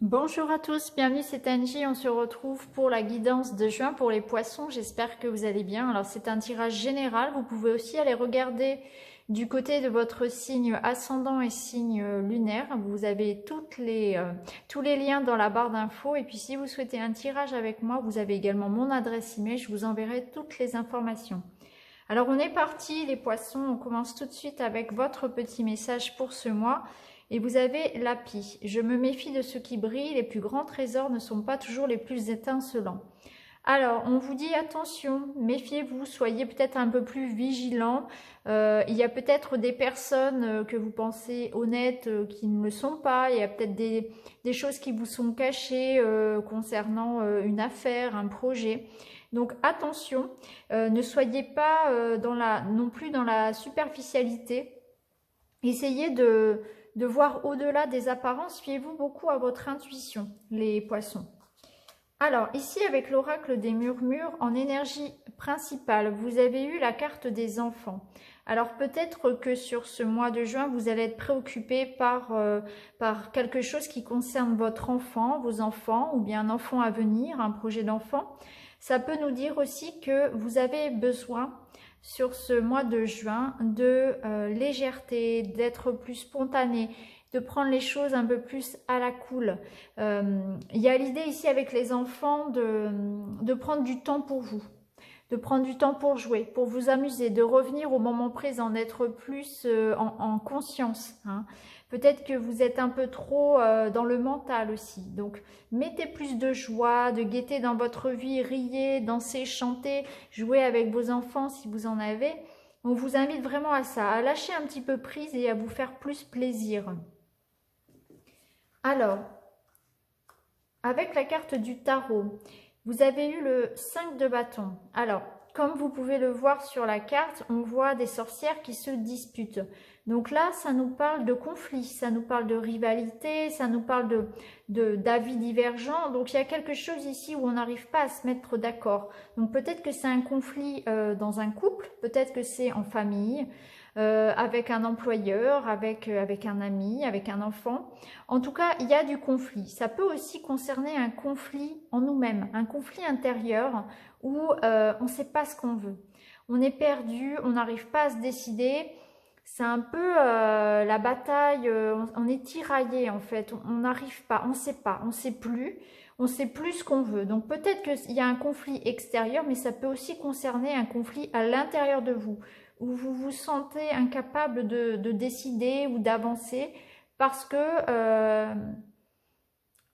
Bonjour à tous, bienvenue, c'est Angie. On se retrouve pour la guidance de juin pour les poissons. J'espère que vous allez bien. Alors c'est un tirage général, vous pouvez aussi aller regarder du côté de votre signe ascendant et signe lunaire. Vous avez tous les liens dans la barre d'infos. Et puis si vous souhaitez un tirage avec moi, vous avez également mon adresse email, je vous enverrai toutes les informations. Alors on est parti les poissons, on commence tout de suite avec votre petit message pour ce mois. Et vous avez l'api. Je me méfie de ce qui brille, les plus grands trésors ne sont pas toujours les plus étincelants. Alors, on vous dit attention, méfiez-vous, soyez peut-être un peu plus vigilants. Il y a peut-être des personnes que vous pensez honnêtes qui ne le sont pas. Il y a peut-être des choses qui vous sont cachées concernant une affaire, un projet. Donc attention, ne soyez pas non plus dans la superficialité. Essayez de voir au-delà des apparences, fiez-vous beaucoup à votre intuition, les poissons. Alors, ici, avec l'oracle des murmures, en énergie principale, vous avez eu la carte des enfants. Alors, peut-être que sur ce mois de juin, vous allez être préoccupé par quelque chose qui concerne votre enfant, vos enfants, ou bien un enfant à venir, un projet d'enfant. Ça peut nous dire aussi que vous avez besoin sur ce mois de juin de légèreté, d'être plus spontané, de prendre les choses un peu plus à la cool. Il y a l'idée ici avec les enfants de prendre du temps pour vous, de prendre du temps pour jouer, pour vous amuser, de revenir au moment présent, d'être plus en conscience. Hein. Peut-être que vous êtes un peu trop dans le mental aussi. Donc, mettez plus de joie, de gaieté dans votre vie, riez, dansez, chantez, jouez avec vos enfants si vous en avez. On vous invite vraiment à ça, à lâcher un petit peu prise et à vous faire plus plaisir. Alors, avec la carte du tarot, vous avez eu le 5 de bâton. Alors, comme vous pouvez le voir sur la carte, on voit des sorcières qui se disputent. Donc là, ça nous parle de conflit, ça nous parle de rivalité, ça nous parle d'avis divergents. Donc il y a quelque chose ici où on n'arrive pas à se mettre d'accord. Donc peut-être que c'est un conflit dans un couple, peut-être que c'est en famille, avec un employeur, avec un ami, avec un enfant. En tout cas, il y a du conflit. Ça peut aussi concerner un conflit en nous-mêmes, un conflit intérieur où on ne sait pas ce qu'on veut. On est perdu, on n'arrive pas à se décider. C'est un peu la bataille, on est tiraillé en fait, on n'arrive pas, on ne sait pas, on ne sait plus. On ne sait plus ce qu'on veut. Donc peut-être qu'il y a un conflit extérieur, mais ça peut aussi concerner un conflit à l'intérieur de vous, où vous vous sentez incapable de décider ou d'avancer parce que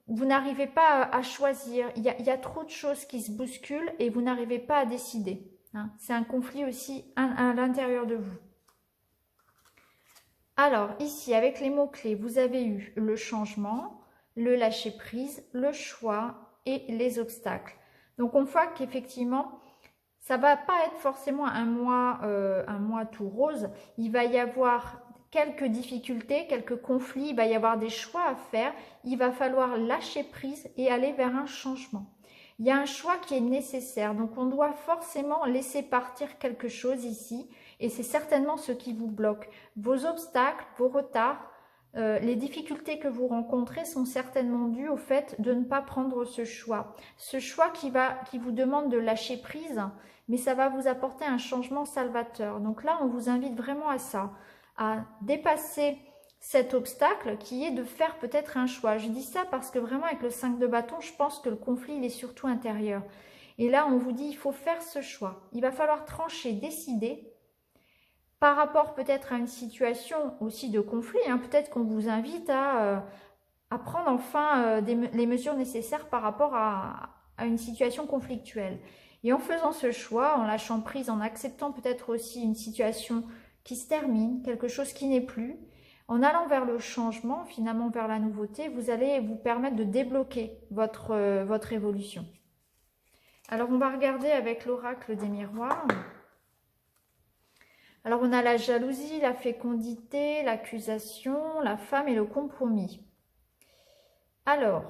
vous n'arrivez pas à choisir. Il y a trop de choses qui se bousculent et vous n'arrivez pas à décider. Hein. C'est un conflit aussi à l'intérieur de vous. Alors, ici, avec les mots-clés, vous avez eu le changement, le lâcher-prise, le choix et les obstacles. Donc, on voit qu'effectivement, ça ne va pas être forcément un mois tout rose. Il va y avoir quelques difficultés, quelques conflits, il va y avoir des choix à faire. Il va falloir lâcher prise et aller vers un changement. Il y a un choix qui est nécessaire, donc on doit forcément laisser partir quelque chose ici. Et c'est certainement ce qui vous bloque. Vos obstacles, vos retards, les difficultés que vous rencontrez sont certainement dues au fait de ne pas prendre ce choix. Ce choix qui vous demande de lâcher prise, mais ça va vous apporter un changement salvateur. Donc là, on vous invite vraiment à ça, à dépasser cet obstacle qui est de faire peut-être un choix. Je dis ça parce que vraiment avec le 5 de bâton, je pense que le conflit il est surtout intérieur. Et là, on vous dit il faut faire ce choix. Il va falloir trancher, décider. Par rapport peut-être à une situation aussi de conflit, hein, peut-être qu'on vous invite à prendre enfin les mesures nécessaires par rapport à une situation conflictuelle. Et en faisant ce choix, en lâchant prise, en acceptant peut-être aussi une situation qui se termine, quelque chose qui n'est plus, en allant vers le changement, finalement vers la nouveauté, vous allez vous permettre de débloquer votre évolution. Alors on va regarder avec l'oracle des miroirs. Alors, on a la jalousie, la fécondité, l'accusation, la femme et le compromis. Alors,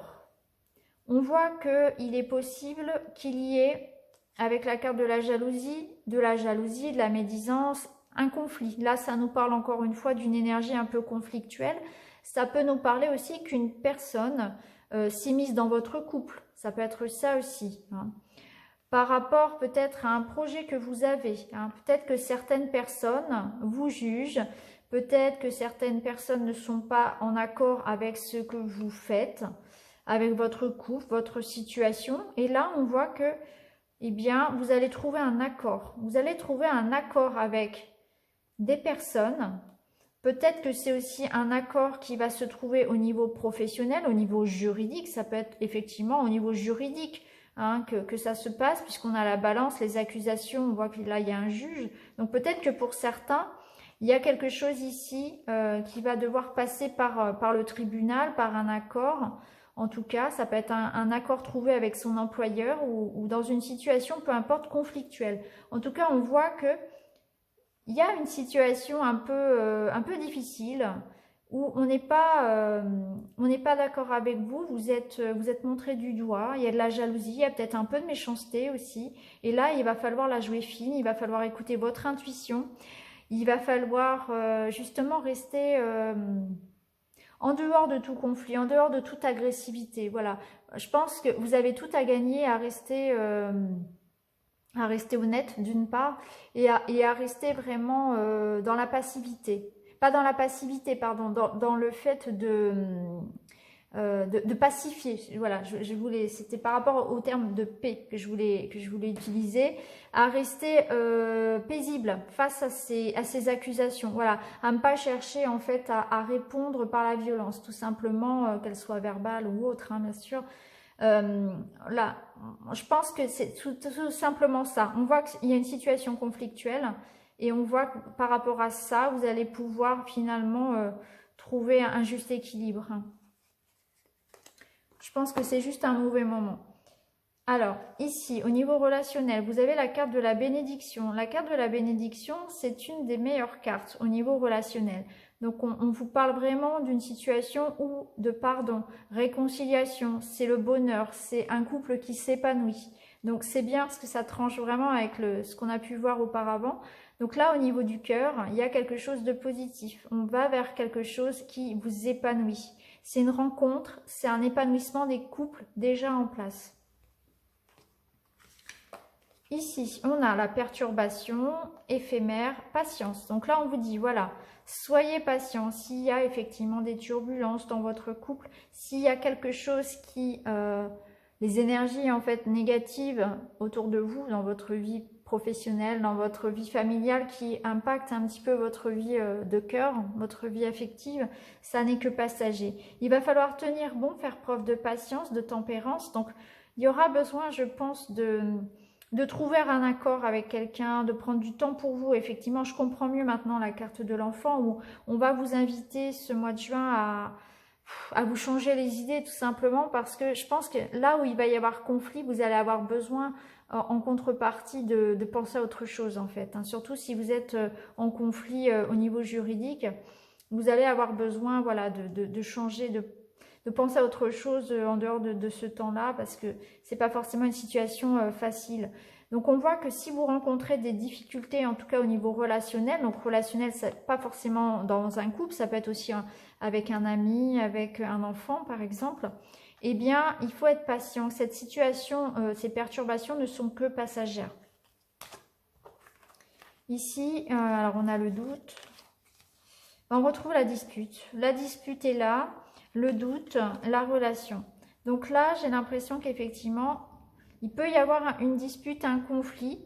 on voit qu'il est possible qu'il y ait, avec la carte de la jalousie, de la médisance, un conflit. Là, ça nous parle encore une fois d'une énergie un peu conflictuelle. Ça peut nous parler aussi qu'une personne s'immisce dans votre couple. Ça peut être ça aussi, hein. Par rapport peut-être à un projet que vous avez, hein. Peut-être que certaines personnes vous jugent, peut-être que certaines personnes ne sont pas en accord avec ce que vous faites, avec votre couple, votre situation. Et là, on voit que, eh bien, vous allez trouver un accord. Vous allez trouver un accord avec des personnes. Peut-être que c'est aussi un accord qui va se trouver au niveau professionnel, au niveau juridique. Ça peut être effectivement au niveau juridique, hein, que ça se passe, puisqu'on a la balance, les accusations, on voit que là, il y a un juge. Donc peut-être que pour certains, il y a quelque chose ici qui va devoir passer par le tribunal, par un accord. En tout cas, ça peut être un accord trouvé avec son employeur ou dans une situation, peu importe, conflictuelle. En tout cas, on voit que il y a une situation un peu difficile où on n'est pas d'accord avec vous, vous êtes montré du doigt, il y a de la jalousie, il y a peut-être un peu de méchanceté aussi. Et là, il va falloir la jouer fine, il va falloir écouter votre intuition, il va falloir justement rester en dehors de tout conflit, en dehors de toute agressivité. Voilà, je pense que vous avez tout à gagner à rester honnête d'une part et à rester vraiment dans la passivité. Pas dans la passivité, pardon, dans le fait de pacifier. Voilà, je voulais, c'était par rapport au terme de paix que je voulais utiliser, à rester paisible face à ces accusations. Voilà, à ne pas chercher en fait à répondre par la violence, tout simplement, qu'elle soit verbale ou autre, hein, bien sûr. Là, je pense que c'est tout simplement ça. On voit qu'il y a une situation conflictuelle et on voit que par rapport à ça, vous allez pouvoir finalement trouver un juste équilibre. Je pense que c'est juste un mauvais moment. Alors, ici, au niveau relationnel, vous avez la carte de la bénédiction. La carte de la bénédiction, c'est une des meilleures cartes au niveau relationnel. Donc, on vous parle vraiment d'une situation où de pardon, réconciliation, c'est le bonheur, c'est un couple qui s'épanouit. Donc, c'est bien parce que ça tranche vraiment avec ce qu'on a pu voir auparavant. Donc là, au niveau du cœur, il y a quelque chose de positif. On va vers quelque chose qui vous épanouit. C'est une rencontre, c'est un épanouissement des couples déjà en place. Ici, on a la perturbation éphémère, patience. Donc là, on vous dit, voilà, soyez patient. S'il y a effectivement des turbulences dans votre couple, s'il y a quelque chose qui... les énergies en fait négatives autour de vous, dans votre vie professionnelle, dans votre vie familiale, qui impactent un petit peu votre vie de cœur, votre vie affective, ça n'est que passager. Il va falloir tenir bon, faire preuve de patience, de tempérance. Donc, il y aura besoin, je pense, de trouver un accord avec quelqu'un, de prendre du temps pour vous. Effectivement, je comprends mieux maintenant la carte de l'enfant où on va vous inviter ce mois de juin à vous changer les idées tout simplement parce que je pense que là où il va y avoir conflit, vous allez avoir besoin en contrepartie de penser à autre chose en fait. Hein. Surtout si vous êtes en conflit au niveau juridique, vous allez avoir besoin voilà, de changer, de penser à autre chose en dehors de ce temps-là parce que c'est pas forcément une situation facile. Donc on voit que si vous rencontrez des difficultés, en tout cas au niveau relationnel, donc relationnel, c'est pas forcément dans un couple, ça peut être aussi avec un ami, avec un enfant par exemple, eh bien il faut être patient. Cette situation, ces perturbations ne sont que passagères. Ici, alors on a le doute, on retrouve la dispute. La dispute est là, le doute, la relation. Donc là, j'ai l'impression qu'effectivement, il peut y avoir une dispute, un conflit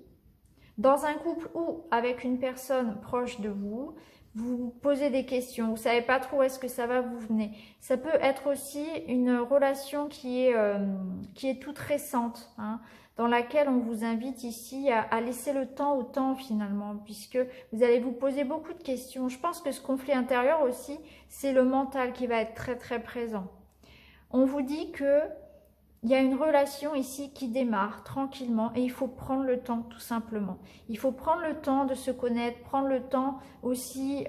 dans un couple ou avec une personne proche de vous. Vous vous posez des questions, vous ne savez pas trop où est-ce que ça va vous venir. Ça peut être aussi une relation qui est toute récente, hein, dans laquelle on vous invite ici à laisser le temps au temps finalement, puisque vous allez vous poser beaucoup de questions. Je pense que ce conflit intérieur aussi, c'est le mental qui va être très très présent. On vous dit que il y a une relation ici qui démarre tranquillement et il faut prendre le temps tout simplement. Il faut prendre le temps de se connaître, prendre le temps aussi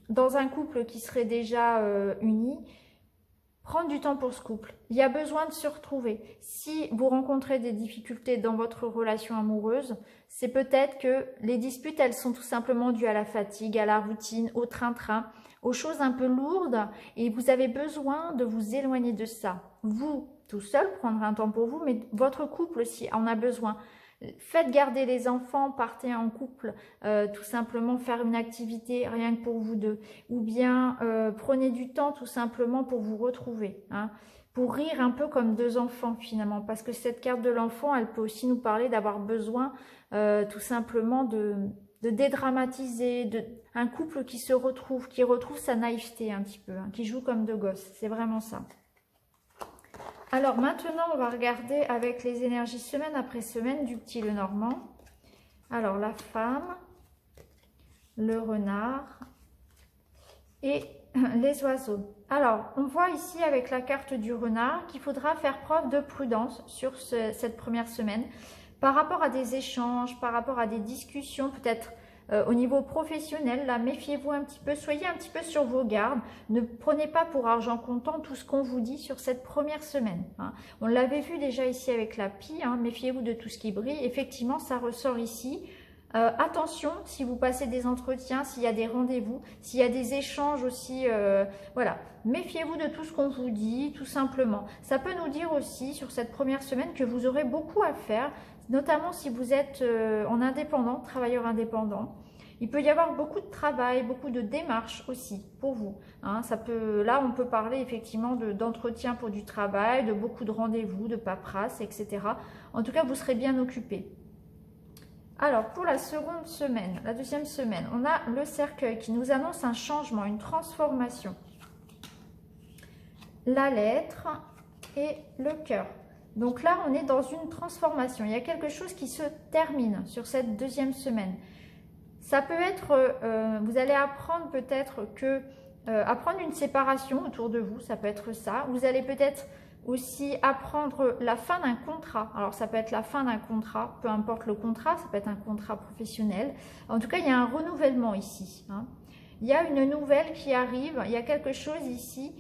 dans un couple qui serait déjà uni, prendre du temps pour ce couple. Il y a besoin de se retrouver. Si vous rencontrez des difficultés dans votre relation amoureuse, c'est peut-être que les disputes, elles sont tout simplement dues à la fatigue, à la routine, au train-train, aux choses un peu lourdes et vous avez besoin de vous éloigner de ça. Vous, tout seul, prendre un temps pour vous, mais votre couple aussi en a besoin. Faites garder les enfants, partez en couple, tout simplement faire une activité rien que pour vous deux. Ou bien prenez du temps tout simplement pour vous retrouver. Hein, pour rire un peu comme deux enfants finalement. Parce que cette carte de l'enfant, elle peut aussi nous parler d'avoir besoin tout simplement de dédramatiser, un couple qui se retrouve, qui retrouve sa naïveté un petit peu, hein, qui joue comme deux gosses. C'est vraiment ça. Alors maintenant, on va regarder avec les énergies semaine après semaine du petit Lenormand. Alors la femme, le renard et les oiseaux. Alors, on voit ici avec la carte du renard qu'il faudra faire preuve de prudence sur cette première semaine par rapport à des échanges, par rapport à des discussions, peut-être au niveau professionnel. Là, méfiez-vous un petit peu, soyez un petit peu sur vos gardes. Ne prenez pas pour argent comptant tout ce qu'on vous dit sur cette première semaine. Hein. On l'avait vu déjà ici avec la pie, hein, méfiez-vous de tout ce qui brille. Effectivement, ça ressort ici. Attention, si vous passez des entretiens, s'il y a des rendez-vous, s'il y a des échanges aussi, voilà. Méfiez-vous de tout ce qu'on vous dit, tout simplement. Ça peut nous dire aussi, sur cette première semaine, que vous aurez beaucoup à faire, notamment si vous êtes en indépendant, travailleur indépendant. Il peut y avoir beaucoup de travail, beaucoup de démarches aussi pour vous. Hein, là, on peut parler effectivement d'entretien pour du travail, de beaucoup de rendez-vous, de paperasse, etc. En tout cas, vous serez bien occupé. Alors, pour la seconde semaine, la deuxième semaine, on a le cercueil qui nous annonce un changement, une transformation. La lettre et le cœur. Donc là, on est dans une transformation. Il y a quelque chose qui se termine sur cette deuxième semaine. Ça peut être, vous allez apprendre peut-être que, apprendre une séparation autour de vous, ça peut être ça. Vous allez peut-être aussi apprendre la fin d'un contrat. Alors ça peut être la fin d'un contrat, peu importe le contrat, ça peut être un contrat professionnel. En tout cas, il y a un renouvellement ici. Hein. Il y a une nouvelle qui arrive, il y a quelque chose ici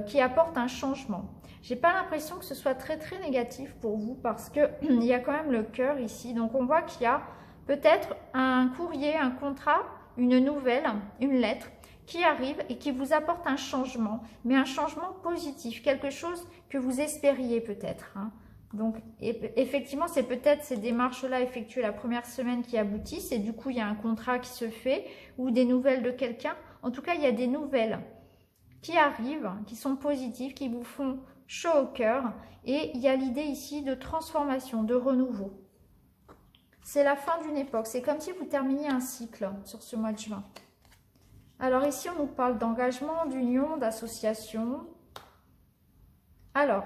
qui apporte un changement. J'ai pas l'impression que ce soit très très négatif pour vous parce que il y a quand même le cœur ici. Donc on voit qu'il y a peut-être un courrier, un contrat, une nouvelle, une lettre qui arrive et qui vous apporte un changement, mais un changement positif, quelque chose que vous espériez peut-être. Hein. Donc, effectivement, c'est peut-être ces démarches-là effectuées la première semaine qui aboutissent et du coup, il y a un contrat qui se fait ou des nouvelles de quelqu'un. En tout cas, il y a des nouvelles qui arrivent, qui sont positives, qui vous font chaud au cœur et il y a l'idée ici de transformation, de renouveau. C'est la fin d'une époque, c'est comme si vous terminiez un cycle sur ce mois de juin. Alors ici, on nous parle d'engagement, d'union, d'association. Alors,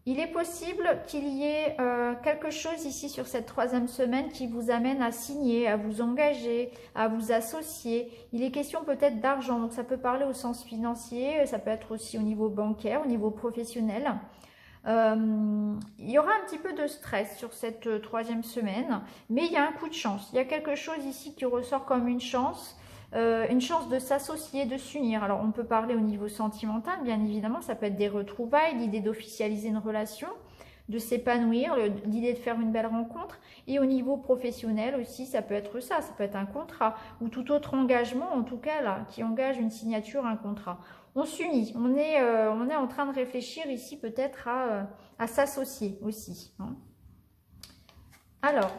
il est possible qu'il y ait quelque chose ici sur cette troisième semaine qui vous amène à signer, à vous engager, à vous associer. Il est question peut-être d'argent, donc ça peut parler au sens financier, ça peut être aussi au niveau bancaire, au niveau professionnel. Il y aura un petit peu de stress sur cette troisième semaine, mais il y a un coup de chance. Il y a quelque chose ici qui ressort comme une chance de s'associer, de s'unir. Alors on peut parler au niveau sentimental, bien évidemment, ça peut être des retrouvailles, l'idée d'officialiser une relation, de s'épanouir, l'idée de faire une belle rencontre. Et au niveau professionnel aussi, ça peut être ça peut être un contrat ou tout autre engagement, en tout cas là, qui engage une signature, un contrat. On s'unit, on est en train de réfléchir ici peut-être à s'associer aussi. Hein. Alors,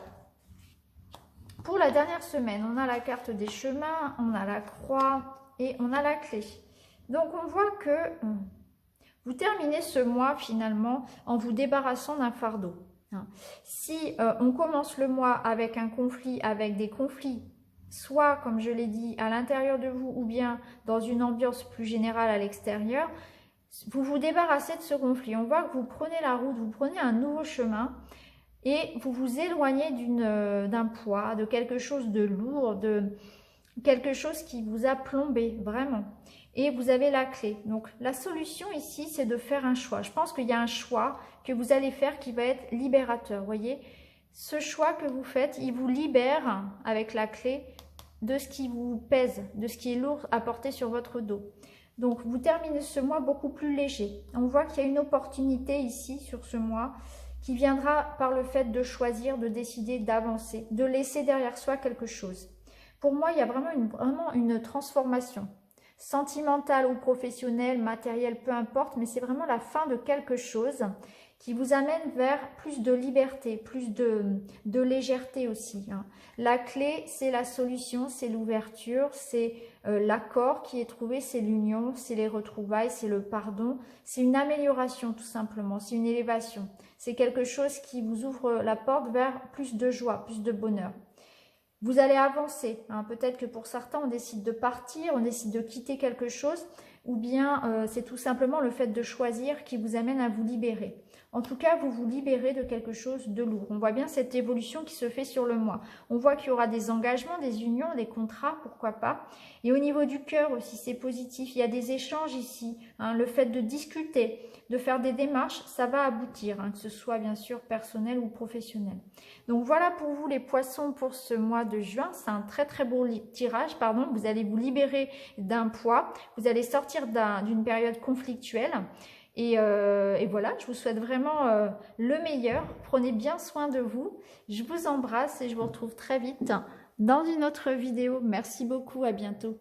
pour la dernière semaine, on a la carte des chemins, on a la croix et on a la clé. Donc on voit que vous terminez ce mois finalement en vous débarrassant d'un fardeau. Hein. Si on commence le mois avec un conflit, avec des conflits, soit, comme je l'ai dit, à l'intérieur de vous ou bien dans une ambiance plus générale à l'extérieur, vous vous débarrassez de ce conflit. On voit que vous prenez la route, vous prenez un nouveau chemin et vous vous éloignez d'un poids, de quelque chose de lourd, de quelque chose qui vous a plombé, vraiment. Et vous avez la clé. Donc, la solution ici, c'est de faire un choix. Je pense qu'il y a un choix que vous allez faire qui va être libérateur, vous voyez. Ce choix que vous faites, il vous libère avec la clé de ce qui vous pèse, de ce qui est lourd à porter sur votre dos. Donc, vous terminez ce mois beaucoup plus léger. On voit qu'il y a une opportunité ici sur ce mois qui viendra par le fait de choisir, de décider, d'avancer, de laisser derrière soi quelque chose. Pour moi, il y a vraiment une transformation. Sentimentale ou professionnelle, matérielle, peu importe, mais c'est vraiment la fin de quelque chose qui vous amène vers plus de liberté, plus de légèreté aussi. Hein. La clé, c'est la solution, c'est l'ouverture, c'est l'accord qui est trouvé, c'est l'union, c'est les retrouvailles, c'est le pardon, c'est une amélioration tout simplement, c'est une élévation. C'est quelque chose qui vous ouvre la porte vers plus de joie, plus de bonheur. Vous allez avancer. Hein. Peut-être que pour certains, on décide de partir, on décide de quitter quelque chose, ou bien c'est tout simplement le fait de choisir qui vous amène à vous libérer. En tout cas, vous vous libérez de quelque chose de lourd. On voit bien cette évolution qui se fait sur le mois. On voit qu'il y aura des engagements, des unions, des contrats, pourquoi pas. Et au niveau du cœur aussi, c'est positif. Il y a des échanges ici. Hein. Le fait de discuter, de faire des démarches, ça va aboutir, hein, que ce soit bien sûr personnel ou professionnel. Donc voilà pour vous les poissons pour ce mois de juin. C'est un très très beau tirage, pardon. Vous allez vous libérer d'un poids. Vous allez sortir d'une période conflictuelle. Et voilà, je vous souhaite vraiment le meilleur. Prenez bien soin de vous. Je vous embrasse et je vous retrouve très vite dans une autre vidéo. Merci beaucoup, à bientôt.